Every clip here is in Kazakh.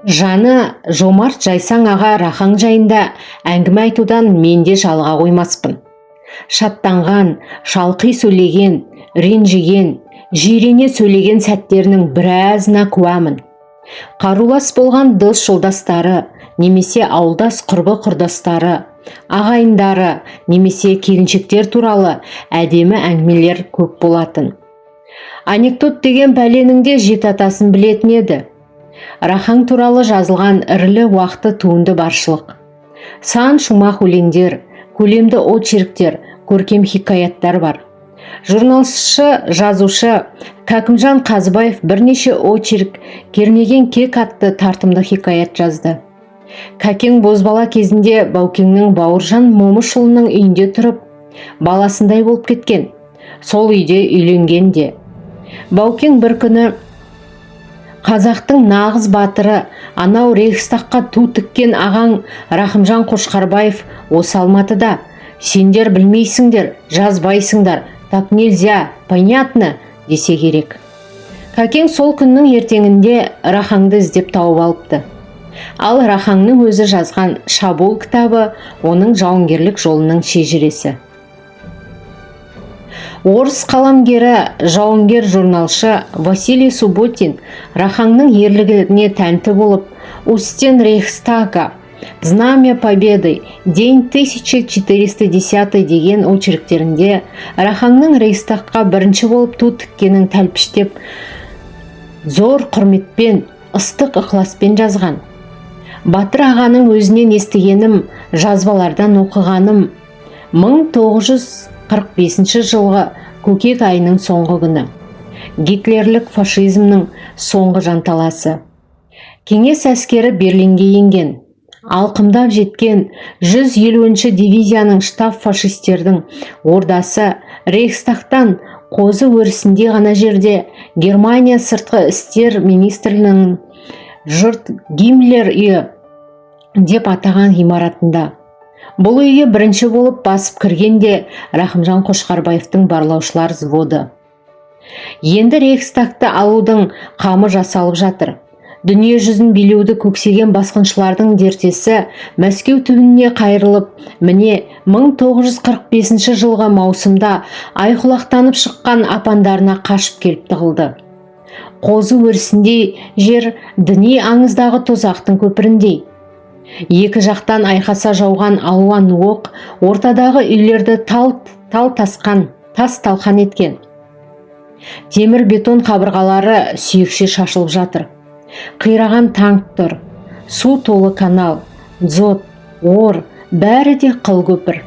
Жаны жомарт жайсаң аға Рахаң жайында әңгіме айтудан мен де жалыға қоймаспын. Шаттанған, шалқи сөйлеген, ренжіген, жирене сөйлеген сәттерінің біразына куәмін. Қарулас болған дос жолдастары, немесе ауылдас құрбы құрдастары, ағайындары, немесе келіншектер туралы әдемі әңгімелер көп болатын. Анекдот деген бәленің де жеті атасын білетін еді. Рахаң туралы жазылған ірілі уақты туынды баршылық. Сан шумақ өлеңдер, көлемді очерктер, көркем хикаяттар бар. Журналшы, жазушы Кәкімжан Қазыбаев бірнеше очерк, Кернеген кек атты тартымды хикаят жазды. Кәкең бозбала кезінде Баукеңнің Бауыржан Момышұлының үйінде тұрып, баласындай болып кеткен. Сол үйде үйленген де. Баукең бір күні: қазақтың нағыз батыры, анау Рейхстагқа ту тіккен ағаң Рахымжан Қошқарбаев осы Алматыда. Сендер білмейсіңдер, жазбайсыңдар, так нельзя, понятно, десе керек. Кәкең сол күннің ертеңінде Рахаңды іздеп тауып алыпты. Ал Рахаңның өзі жазған «Шабуыл» кітабы оның жауынгерлік жолының шежіресі. Орыс қаламгері, жауынгер журналшы Василий Субботин Рахаңның ерлігіне тәнті болып, «У-стен Рейхстага», «Знамя Победы», «День 1410» деген очерктерінде Рахаңның Рейхстагқа бірінші болып ту тіккенін тәлпіштеп, зор құрметпен, ыстық ықыласпен жазған. Батыр ағаның өзінен естігенім, жазбалардан оқығаным: 1945 жылғы көкек айының соңғы күні. Гитлерлік фашизмнің соңғы жанталасы. Кеңес әскері Берлинге енген. Алқымдап жеткен 150-ші дивизияның штаб фашистердің ордасы Рейхстагтан қозы өрісінде ғана жерде Германия сыртқы істер министрлігінің жұрт Гиммлер үйі деп атаған ғимаратында. Бұл үйге бірінші болып басып кіргенде Рахымжан Қошқарбаевтың барлаушылар взводы. Енді Рейхстагты алудың қамы жасалып жатыр. Дүние жүзін билеуді көксеген басқыншылардың дертесі Мәскеу түбіне қайрылып, міне 1945 жылғы маусымда айқұлақтанып шыққан апандарына қашып келіп тығылды. Қозы өрісіндей жер діни аңыздағы тозақтың көпіріндей. Екі жақтан айқаса жауған алуан оқ ортадағы үйлерді тасқан, тас талқан еткен. Темір бетон қабырғалары сүйекше шашылып жатыр. Қираған танк тұр. Су толы канал, дзот, ор, бәрі де қыл көпір.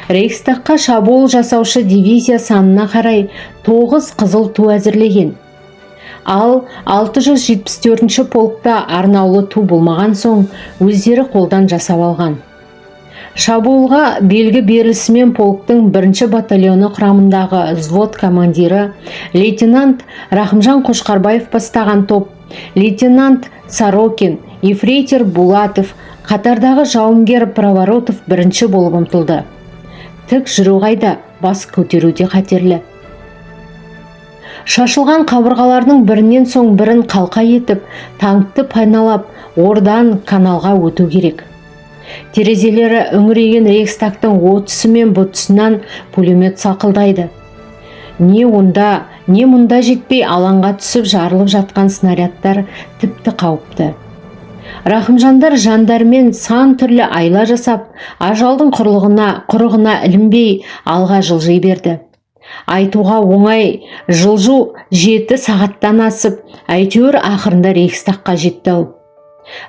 Рейхстагқа шабуыл жасаушы дивизия санына қарай 9 қызыл ту әзірлеген. Ал 674-ші полкта арнаулы ту болмаған соң өздері қолдан жасап алған. Шабуылға белгі берілісімен полктың 1-ші батальоны құрамындағы взвод командирі лейтенант Рахымжан Қошқарбаев бастаған топ, лейтенант Сорокин, ефрейтор Булатов, қатардағы жауынгер Проворотов бірінші болып ұмтылды. Тік жүру қайда, бас көтеруде қатерлі. Шашылған қабырғалардың бірінен соң бірін қалқа етіп, танкты пайналап, ордан каналға өту керек. Терезелері үңірейген Рейхстагтың отысы мен бұтысынан пулемет сақылдайды. Не онда, не мұнда жетпей алаңға түсіп жарылып жатқан снарядтар тіпті қауіпті. Рахымжандар жандармен сан түрлі айла жасап, ажалдың құрығына ілінбей алға жылжи берді. Айтуға оңай, жылжу 7 сағаттан асып, әйтеуір ақырында Рейхстагқа жетті.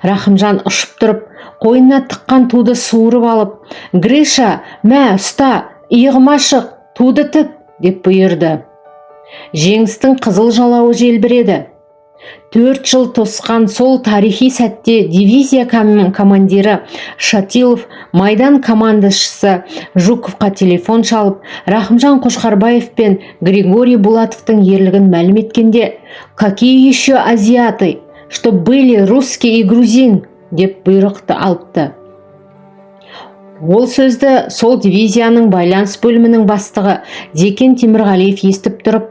Рахымжан ұшып тұрып, қойнына тыққан туды суырып алып: «Гриша, мә, ұста, иығыма шық, туды тік!» деп бұйырды. Жеңістің қызыл жалауы желбіреді. 4 жыл тосқан сол тарихи сәтте дивизия командирі Шатилов, майдан командашысы Жуковқа телефон шалып, Рахымжан Қошқарбаев пен Григорий Булатовтың ерлігін мәлім еткенде: «Какие еще азиаты, что были русский и грузин?» деп бұйрықты алыпты. Ол сөзді сол дивизияның байланыс бөлімінің бастығы Декен Темірғалиев естіп тұрып: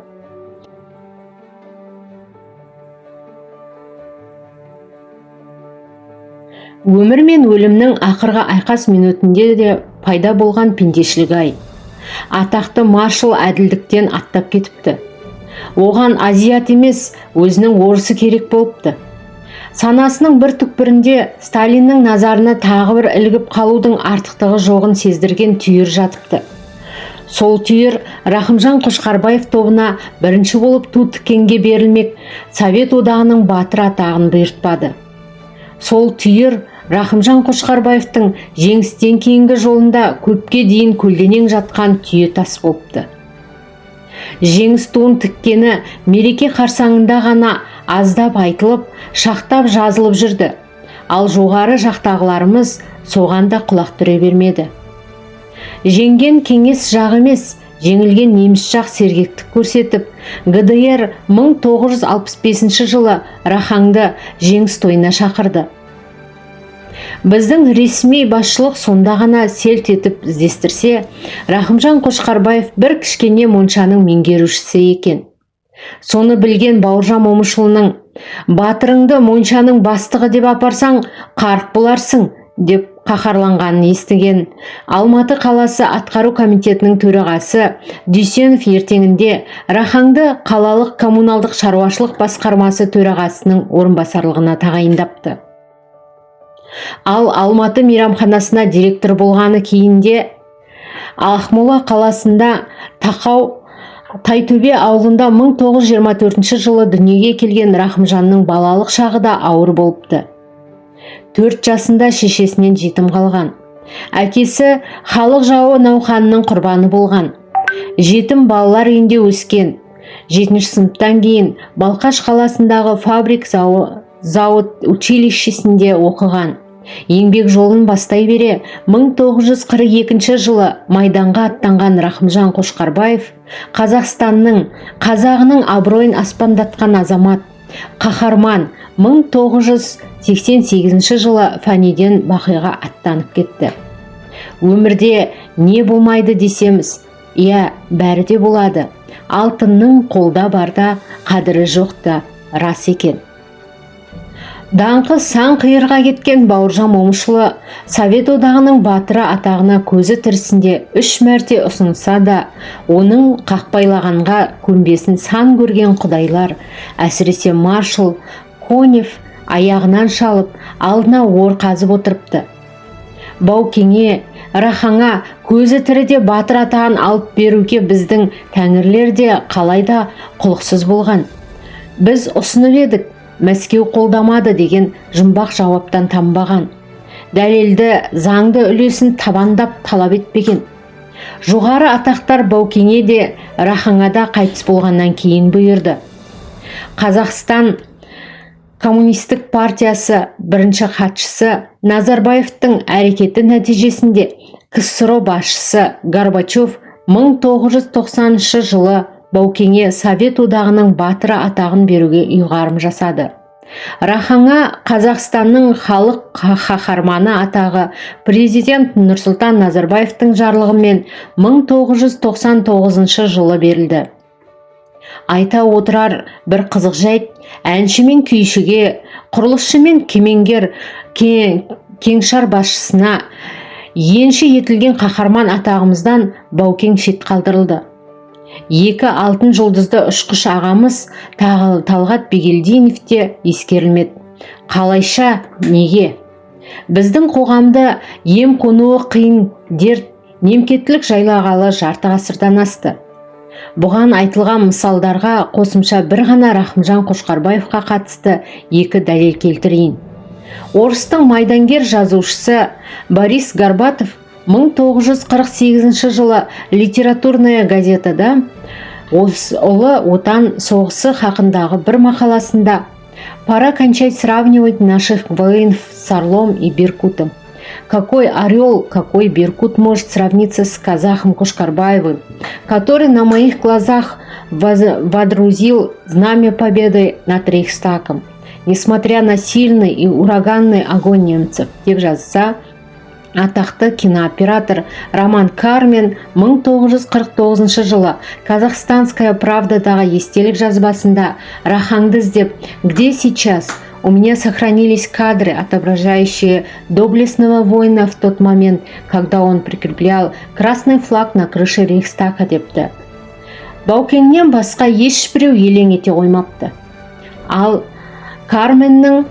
Өмір мен өлімнің ақырғы айқас минутінде де пайда болған пендешілік-ай. Атақты маршал әділдіктен аттап кетіпті. Оған азиат емес, өзінің орысы керек болыпты. Санасының бір түкпірінде Сталиннің назарына тағы бір ілгіп қалудың артықтығы жоғын сездірген түйір жатыпты. Сол түйір Рахымжан Қошқарбаев тобына бірінші болып ту тіккенге берілмек Совет одағының батыр атағын бұйыртпады. Сол түйір Рахымжан Қошқарбаевтың жеңістен кейінгі жолында көпке дейін көлденең жатқан түйе тас болыпты. Жеңіс туын тіккені мереке қарсаңында ғана аздап айтылып, шақтап жазылып жүрді. Ал жоғары жақтағыларымыз соған да құлақ түре бермеді. Жеңген кеңес жақ емес, жеңілген неміс жақ сергектік көрсетіп, ГДР 1965 жылы Рахаңды жеңіс тойына шақырды. Біздің ресми басшылық сонда ғана селт етіп іздестірсе, Рахымжан Қошқарбаев бір кішкене моншаның меңгерушісі екен. Соны білген Бауыржан Момышұлының «Батырыңды моншаның бастығы деп апарсаң, қарық боларсың» деп қаһарланғанын естіген Алматы қаласы атқару комитетінің төрағасы Дүйсенов ертеңінде Рахаңды қалалық коммуналдық шаруашылық басқармасы төрағасының орынбасарлығына тағайындапты. Ал Алматы мейрамханасына директор болғаны кейінде Ақмола қаласында Тайтөбе ауылында 1924 жылы дүниеге келген Рахымжанның балалық шағы да ауыр болыпты. 4 жасында шешесінен жетім қалған. Әкесі халық жауы науқанының құрбаны болған. Жетім балалар үйінде өскен. 7-ші сыныптан кейін Балқаш қаласындағы фабрик завод училищесінде оқыған. Еңбек жолын бастай бере 1942 жылы майданға аттанған Рахымжан Қошқарбаев қазағының абыройын аспандатқан азамат, қаһарман 1988 жылы фәниден бақиға аттанып кетті. Өмірде не болмайды десеміз, бәрі де болады. Алтынның қолда барда қадірі жоқта рас екен. Даңқы сан қиырға кеткен Бауыржан Момышұлы Совет одағының батыры атағына көзі тірісінде 3 мәрте ұсынса да, оның қақпайлағанға көнбесін сан көрген құдайлар, әсіресе маршал Конев аяғынан шалып, алдына ор қазып отырыпты. Баукеңе, Рахаңа көзі тіріде батыр атағын алып беруге біздің тәңірлер де қалайда құлықсыз болған. Біз ұсынып едік, Мәскеу қолдамады деген жұмбақ жауаптан танбаған. Дәлелді, заңды үлесін табандап талап етпеген. Жоғары атақтар Баукеңе де, Рахаңа да қайтыс болғаннан кейін бұйырды. Қазақстан Коммунистік партиясы бірінші хатшысы Назарбаевтың әрекеті нәтижесінде КСРО басшысы Горбачев 1990 жылы Баукеңе Совет одағының батыры атағын беруге ұйғарым жасады. Рахаңа Қазақстанның халық қаһарманы атағы президент Нұрсұлтан Назарбаевтың жарлығымен 1999 жылы берілді. Айта отырар бір қызық жайт, әнші мен күйшіге, құрылысшы мен кемеңгер, кеңшар басшысына енші етілген қаһарман атағымыздан Баукең шет қалдырылды. 2 алтын жұлдызды ұшқыш ағамыз Талғат Бегелдинов те ескерілмеді. Қалайша, неге? Біздің қоғамды ем қонуы қиын дерт, немкеттілік жайлағалы жарты ғасырдан асты. Бұған айтылған мысалдарға қосымша бір ғана Рахымжан Қошқарбаевқа қатысты 2 дәлел келтірейін. Орыстың майдангер жазушысы Борис Горбатов 1948 жылы литературная газетада Ұлы отан соғысы хақындағы бір мақаласында «Пора кончать сравнивать наших воинов с Орлом и Беркутом. Какой орел, какой Беркут может сравниться с казахом Кошкарбаевым, который на моих глазах водрузил знамя победы над Рейхстагом, несмотря на сильный и ураганный огонь немцев», деп жазса, атақты кинооператор Роман Кармен 1949 жылы Казахстанская правдадағы естелік жазбасында Рахаңды іздеп «Где сейчас? У меня сохранились кадры, отображающие доблестного воина в тот момент, когда он прикреплял красный флаг на крыше Рейхстага, депті. Баукеңнен басқа ешбіреу елең ете қоймапты. Ал Карменнің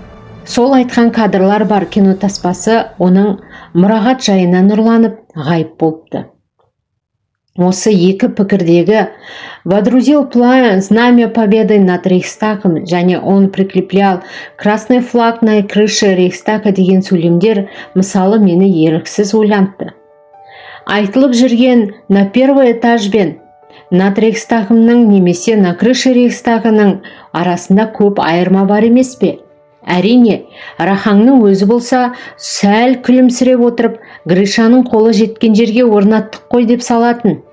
сол айтқан кадрлар бар кинотаспасы оның мұрағат жайынан ұрланып ғайып болыпты. Осы екі пікірдегі «Водрузил знамя победы над Рейхстагом» және «Он прикреплял красный флаг на крыше Рейхстага» деген сөйлемдер мысалы мені еріксіз ойлантты. Айтылып жүрген «на первый этаж» бен «над Рейхстагымның» немесе «на крыше Рейхстагының» арасында көп айырма бар емес пе? Әрине, Рахаңның өзі болса, сәл күлімсіреп отырып, Гришаның қолы жеткен жерге орнаттық қой деп салатын.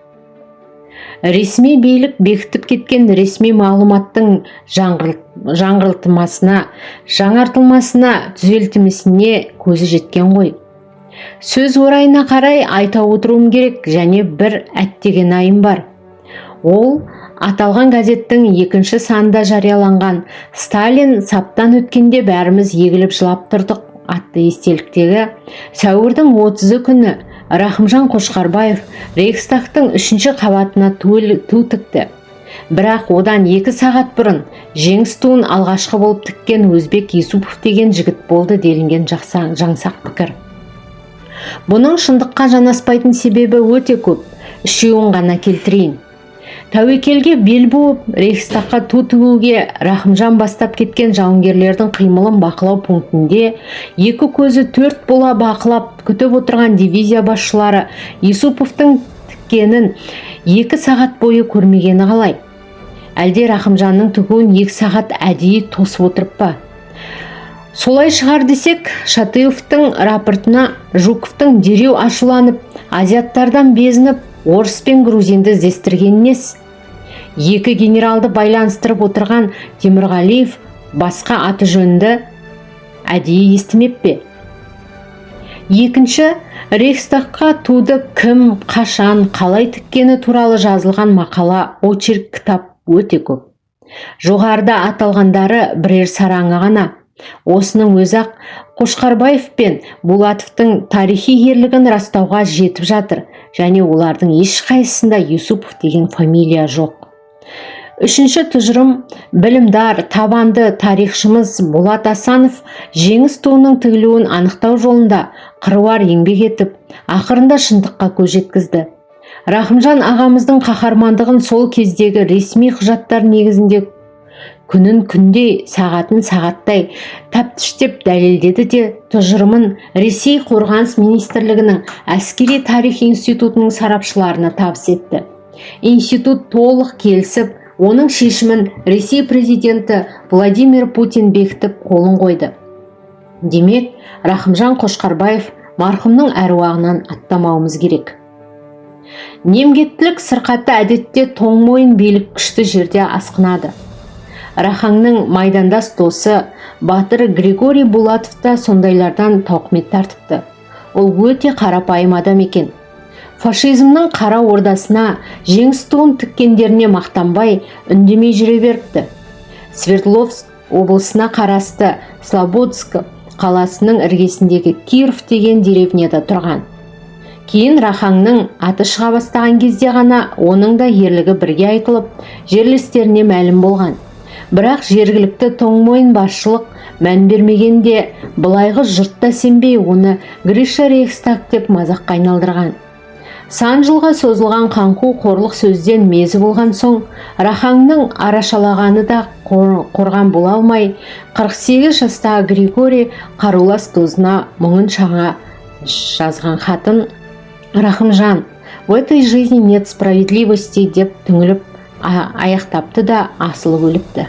Ресми билік бекітіп кеткен ресми мағлұматтың жаңартылмасына, түзелтімісіне көзі жеткен ғой. Сөз орайына қарай айта отыруым керек, және бір әттеген айым бар. Ол аталған газеттің 2-ші санында жарияланған «Сталин саптан өткенде бәріміз егіліп жылап тұрдық» атты естеліктегі сәуірдің 30 күні Рахымжан Қошқарбаев Рейхстагтың 3-ші қабатына ту тікті. Бірақ одан 2 сағат бұрын жеңіс туын алғашқы болып тіккен Өзбек Юсупов деген жігіт болды делінген жаңсақ пікір. Бұның шындыққа жанаспайтын себебі өте көп. Үшеуін ғана келтірейін. Тәуекелге бел буып, Рейхстагқа ту тігуге Рахымжан бастап кеткен жауынгерлердің қимылын бақылау пунктінде 2 көзі 4 бола бақылап күтіп отырған дивизия басшылары Юсуповтың тіккенін 2 сағат бойы көрмегені қалай? Әлде Рахымжанның тігуін 2 сағат әдейі тосып отырып па? Солай шығар десек, Шатыевтың рапортына Жуковтың дереу ашуланып, азиаттардан безініп, орыс пен грузинді іздестірген нес? 2 генералды байланыстырып отырған Темірғалиев басқа аты жөнді әдейі естімеп пе? Екінші, Рейхстагқа туды кім, қашан, қалай тіккені туралы жазылған мақала, очерк, кітап өте көп. Жоғарыда аталғандары бірер сараңы ғана. Осының өзі-ақ Қошқарбаев пен Булатовтың тарихи ерлігін растауға жетіп жатыр, және олардың ешқайсысында Юсупов деген фамилия жоқ. 3-ші тұжырым, білімдар, табанды тарихшымыз Болат Асанов жеңіс туының тігілуін анықтау жолында қыруар еңбек етіп, ақырында шындыққа көз жеткізді. Рахымжан ағамыздың қаһармандығын сол кездегі ресми құжаттар негізінде күнін күндей, сағатын сағаттай тәптіштеп дәлелдеді де тұжырымын Ресей қорғаныс министрлігінің әскери тарих институтының сарапшыларына табыс етті. Институт толық келісіп, оның шешімін Ресей президенті Владимир Путин бекітіп қолын қойды. Демек, Рахымжан Қошқарбаев марқұмның әруағынан аттамауымыз керек. Немгеттілік сырқаты әдетте тоң мойын билік күшті жерде асқынады. Рахаңның майдандас досы батыр Григорий Булатов та сондайлардан тауқымет тартыпты. Ол өте қарапайым адам екен. Фашизмнің қара ордасына жеңіс туын тіккендеріне мақтанбай үндемей жүре беріпті. Свердловск облысына қарасты Слободск қаласының іргесіндегі Киров деген деревняда тұрған. Кейін Рахаңның аты шыға бастаған кезде ғана оның да ерлігі бірге айтылып, жерлестеріне мәлім болған. Бірақ жергілікті тоңмойын басшылық мән бермегенде, былайғы жұртта сенбей оны Гриша Рейхстаг деп мазаққа айналдырған. Сан жылға созылған қаңқу қорлық сөзден мезі болған соң, Рахаңның арашалағаны да қорған бола алмай, 48 жастағы Григорий қарулас досына мұңын шаға жазған хатын «Рахымжан, в этой жизни нет справедливости» деп түңіліп аяқтапты да асылып өліпті.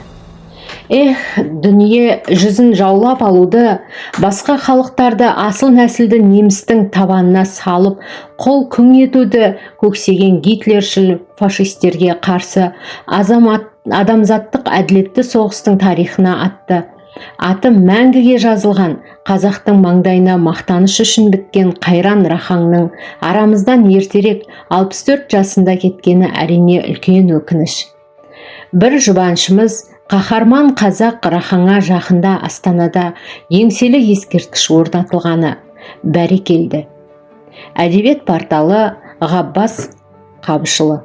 Дүние жүзін жаулап алуды, басқа халықтарды асыл нәсілді немістің табанына салып, қол күң етуді көксеген гитлершіл фашистерге қарсы адамзаттық әділетті соғыстың тарихына атты. Аты мәңгіге жазылған, қазақтың маңдайына мақтаныш үшін біткен Қайран Рахаңның арамыздан ертерек 64 жасында кеткені әрине үлкен өкініш. Бір жұбаншымыз Қаһарман қазақ рахаңа жақында Астанада еңселі ескерткіш орнатылғаны бәрекелді. Әдебиет порталы Ғаббас Қабышұлы.